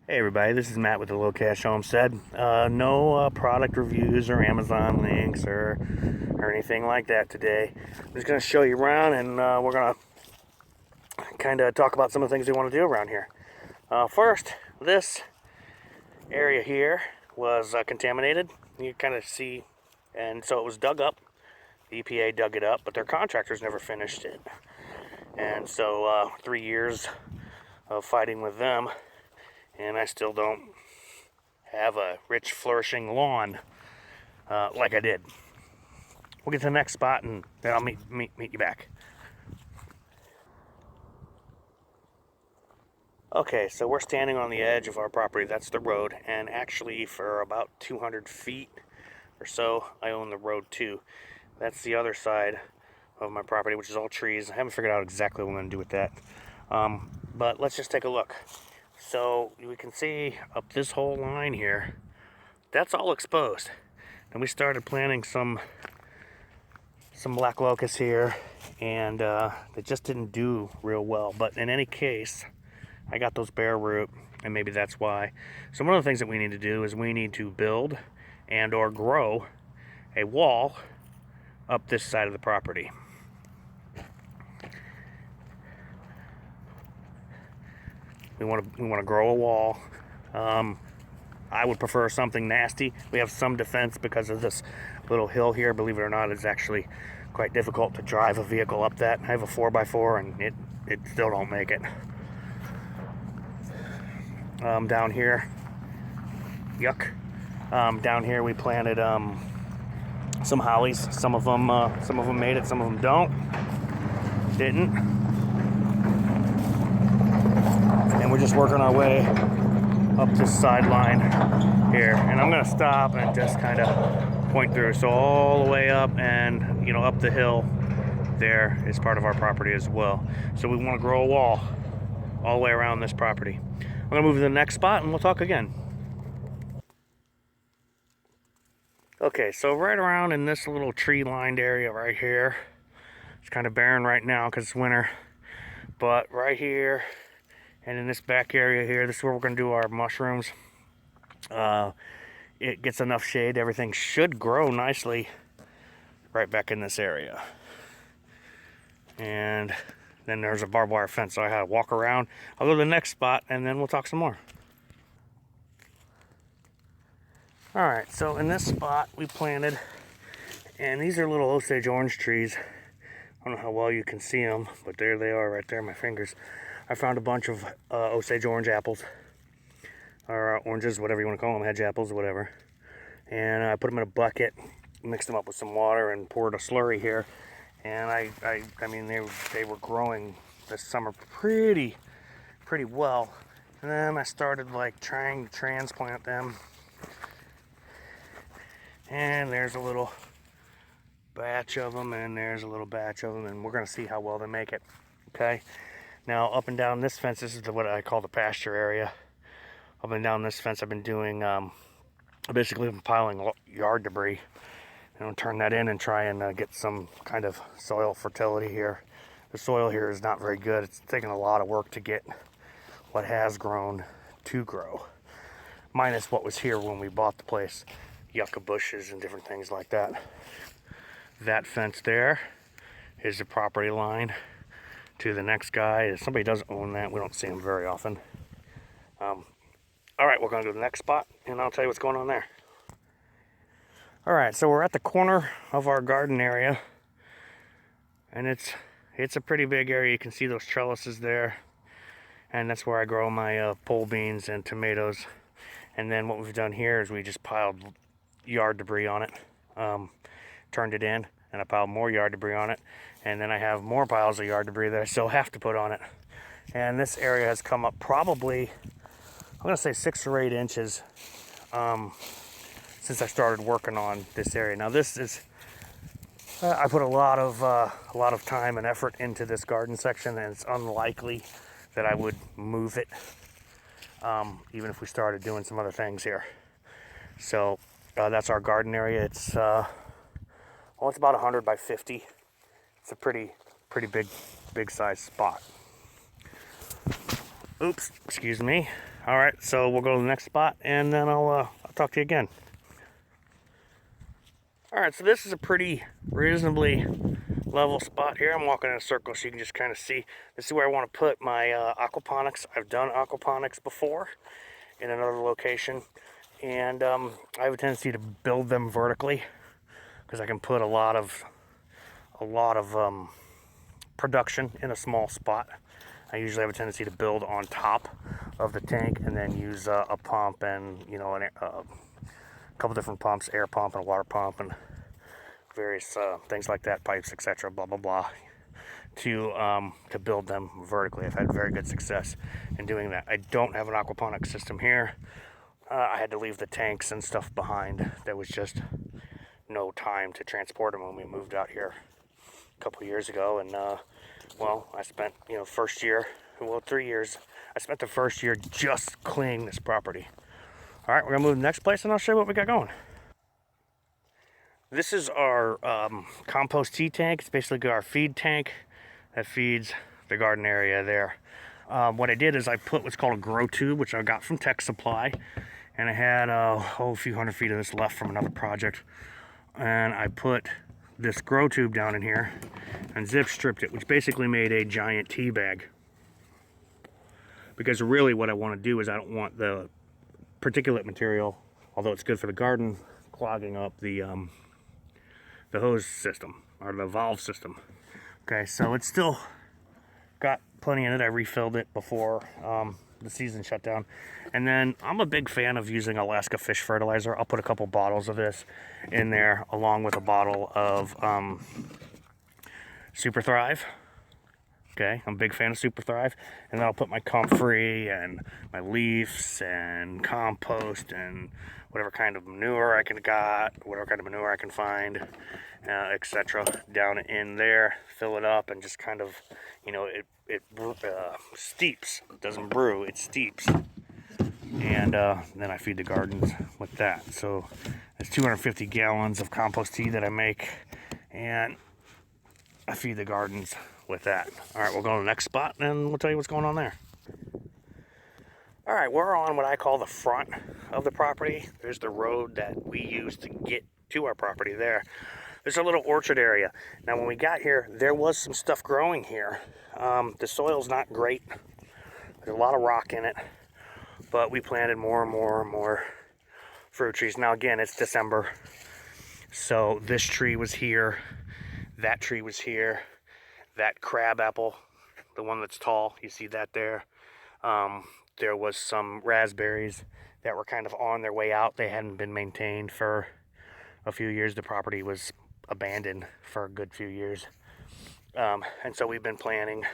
Hey everybody, this is Matt with the Low Cash Homestead. No product reviews or Amazon links or anything like that today. I'm just going to show you around, and we're going to kind of talk about some of the things we want to do around here. First, this area here was contaminated. You kind of see, and so it was dug up. The EPA dug it up, but their contractors never finished it. And so 3 years of fighting with them, and I still don't have a rich, flourishing lawn like I did. We'll get to the next spot, and then I'll meet you back. Okay, so we're standing on the edge of our property. That's the road, and actually for about 200 feet or so, I own the road too. That's the other side of my property, which is all trees. I haven't figured out exactly what I'm going to do with that. But let's just take a look. So we can see up this whole line here, that's all exposed. And we started planting some black locust here, and it just didn't do real well. But in any case, I got those bare root, and maybe that's why. So one of the things that we need to do is we need to build and or grow a wall up this side of the property. We want to grow a wall. I would prefer something nasty. We have some defense because of this little hill here. Believe it or not, it's actually quite difficult to drive a vehicle up that. I have a 4x4 and it still don't make it. Down here, yuck. Down here we planted some hollies. Some of them made it, some of them didn't. And we're just working our way up this sideline here, and I'm gonna stop and just kind of point through. So all the way up, and up the hill there is part of our property as well. So we want to grow a wall all the way around this property. I'm gonna move to the next spot and we'll talk again. Okay, so right around in this little tree lined area right here, it's kind of barren right now because it's winter, but right here and in this back area here, this is where we're going to do our mushrooms. It gets enough shade. Everything should grow nicely right back in this area. And then there's a barbed wire fence, so I had to walk around. I'll go to the next spot, and then we'll talk some more. All right, so in this spot we planted, and these are little Osage orange trees. I don't know how well you can see them, but there they are right there, my fingers. I found a bunch of Osage orange apples, or oranges, whatever you want to call them, hedge apples or whatever. And I put them in a bucket, mixed them up with some water, and poured a slurry here. And I mean, they were growing this summer pretty well. And then I started like trying to transplant them. And there's a little batch of them, and there's a little batch of them, and we're gonna see how well they make it. Okay. Now, up and down this fence, this is what I call the pasture area. Up and down this fence, I've been doing, basically piling yard debris. And I'll turn that in and try and get some kind of soil fertility here. The soil here is not very good. It's taken a lot of work to get what has grown to grow, minus what was here when we bought the place. Yucca bushes and different things like that. That fence there is the property line to the next guy. If somebody does own that, we don't see them very often. All right, we're going to go to the next spot, and I'll tell you what's going on there. All right, so we're at the corner of our garden area, and it's a pretty big area. You can see those trellises there, and that's where I grow my pole beans and tomatoes. And then what we've done here is we just piled yard debris on it, turned it in, and I piled more yard debris on it. And then I have more piles of yard debris that I still have to put on it. And this area has come up probably, I'm gonna say 6 or 8 inches since I started working on this area. Now this is, I put a lot of time and effort into this garden section, and it's unlikely that I would move it, even if we started doing some other things here. So that's our garden area. It's it's about 100 by 50. It's a pretty big size spot. Oops, excuse me. All right, so we'll go to the next spot, and then I'll talk to you again. All right, so this is a pretty reasonably level spot here. I'm walking in a circle so you can just kind of see. This is where I want to put my aquaponics. I've done aquaponics before in another location, and I have a tendency to build them vertically because I can put a lot of production in a small spot. I usually have a tendency to build on top of the tank and then use a pump and a couple different pumps, air pump and a water pump and various things like that, pipes, etc., blah blah blah, to build them vertically. I've had very good success in doing that. I don't have an aquaponics system here. I had to leave the tanks and stuff behind. There was just no time to transport them when we moved out here a couple years ago, and well, I spent 3 years. I spent the first year just cleaning this property. All right, we're gonna move to the next place, and I'll show you what we got going. This is our compost tea tank. It's basically our feed tank that feeds the garden area there. What I did is I put what's called a grow tube, which I got from Tech Supply, and I had a few hundred feet of this left from another project, and I put this grow tube down in here and zip stripped it, which basically made a giant tea bag. Because really what I want to do is I don't want the particulate material, although it's good for the garden, clogging up the hose system or the valve system. Okay, so it's still got plenty in it. I refilled it before the season shut down. And then I'm a big fan of using Alaska fish fertilizer. I'll put a couple bottles of this in there along with a bottle of Super Thrive. Okay, I'm a big fan of Super Thrive. And then I'll put my comfrey and my leaves and compost and whatever kind of manure I can find, etc. down in there. Fill it up and just kind of, it steeps. It doesn't brew, it steeps. And then I feed the gardens with that. So there's 250 gallons of compost tea that I make, and I feed the gardens with that. All right, we'll go to the next spot and we'll tell you what's going on there. All right, we're on what I call the front of the property. There's the road that we use to get to our property there. There's a little orchard area. Now, when we got here, there was some stuff growing here. The soil's not great. There's a lot of rock in it, but we planted more and more fruit trees. Now, again, it's December, so this tree was here, that tree was here, that crab apple, the one that's tall, you see that there. There was some raspberries that were kind of on their way out. They hadn't been maintained for a few years. The property was abandoned for a good few years. And so we've been planting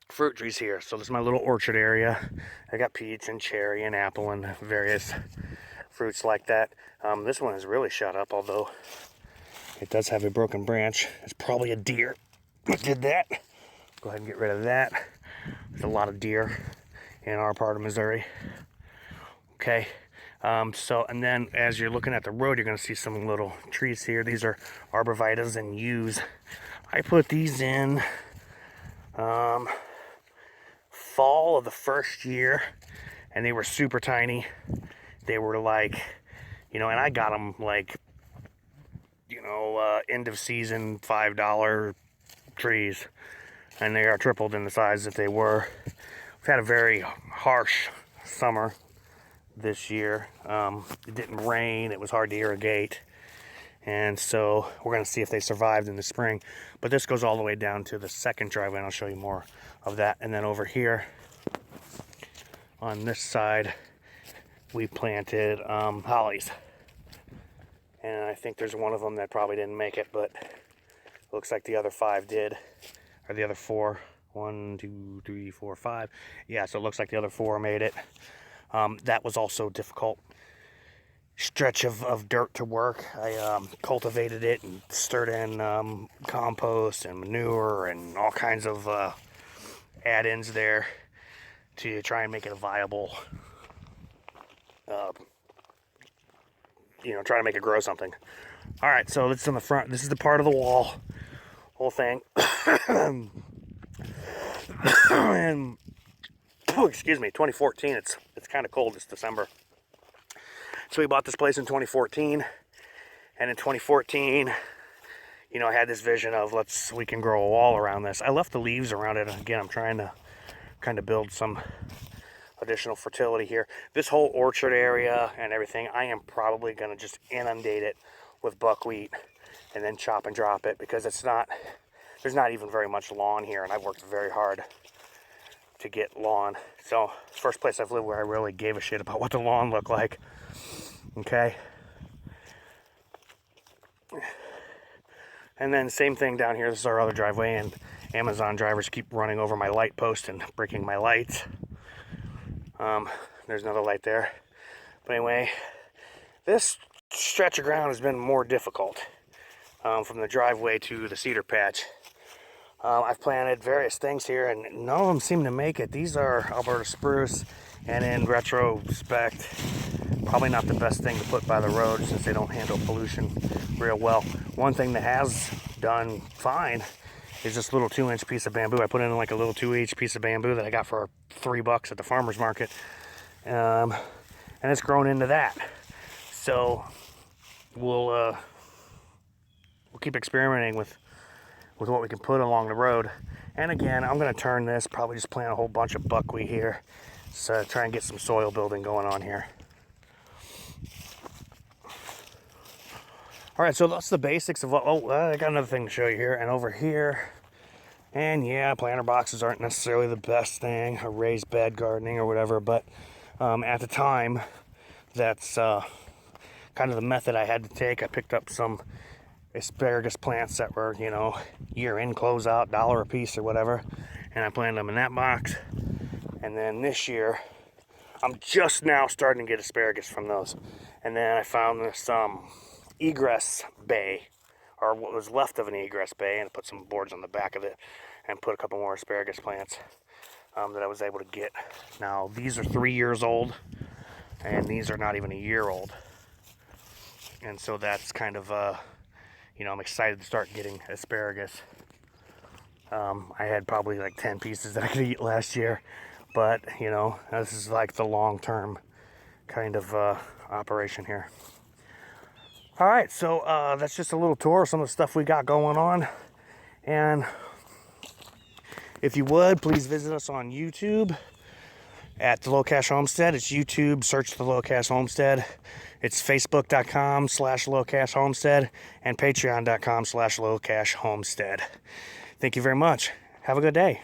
fruit trees here. So this is my little orchard area. I got peach and cherry and apple and various fruits like that. This one is really shut up, although it does have a broken branch. It's probably a deer that did that. Go ahead and get rid of that. There's a lot of deer in our part of Missouri. Okay, and then as you're looking at the road, you're going to see some little trees here. These are arborvitaes and yews. I put these in fall of the first year, and they were super tiny. They were like, and I got them like, end of season $5 trees, and they are tripled in the size that they were. We've had a very harsh summer this year. It didn't rain, it was hard to irrigate, and so we're going to see if they survived in the spring. But this goes all the way down to the second driveway, and I'll show you more of that. And then over here on this side we planted hollies, and I think there's one of them that probably didn't make it, but looks like the other 5 did, or the other 4. 1, 2, 3, 4, 5. Yeah, so it looks like the other 4 made it. That was also a difficult stretch of dirt to work. I cultivated it and stirred in compost and manure and all kinds of add-ins there to try and make it a viable, try to make it grow something. All right, so this is on the front. This is the part of the whole thing. And excuse me, 2014. It's kind of cold this December. So we bought this place in 2014, and in 2014, you know, I had this vision of we can grow a wall around this. I left the leaves around it, and again, I'm trying to kind of build some additional fertility here. This whole orchard area and everything, I am probably going to just inundate it with buckwheat and then chop and drop it, because there's not even very much lawn here, and I've worked very hard to get lawn. So, first place I've lived where I really gave a shit about what the lawn looked like. Okay. And then same thing down here. This is our other driveway, and Amazon drivers keep running over my light post and breaking my lights. There's another light there. But anyway, this stretch of ground has been more difficult, from the driveway to the cedar patch. I've planted various things here, and none of them seem to make it. These are Alberta spruce, and in retrospect, probably not the best thing to put by the road, since they don't handle pollution real well. One thing that has done fine is this little 2-inch piece of bamboo. I put in like a little 2-inch piece of bamboo that I got for $3 at the farmer's market, and it's grown into that. So we'll keep experimenting with what we can put along the road. And again, I'm going to turn this, probably just plant a whole bunch of buckwheat here, so try and get some soil building going on here. All right, so that's the basics of what. I got another thing to show you here, and over here. And yeah, planter boxes aren't necessarily the best thing, or raised bed gardening or whatever, but at the time, that's kind of the method I had to take. I picked up some asparagus plants that were, you know, year in, close out, $1 a piece or whatever, and I planted them in that box. And then this year, I'm just now starting to get asparagus from those. And then I found this egress bay, or what was left of an egress bay, and put some boards on the back of it and put a couple more asparagus plants that I was able to get. Now these are 3 years old, and these are not even a year old, and so that's kind of you know, I'm excited to start getting asparagus. I had probably like 10 pieces that I could eat last year, but you know, this is like the long-term kind of operation here. All right, so that's just a little tour of some of the stuff we got going on. And if you would, please visit us on YouTube at The Low Cash Homestead. It's YouTube, search The Low Cash Homestead. It's Facebook.com/LowCashHomestead and Patreon.com/LowCashHomestead. Thank you very much. Have a good day.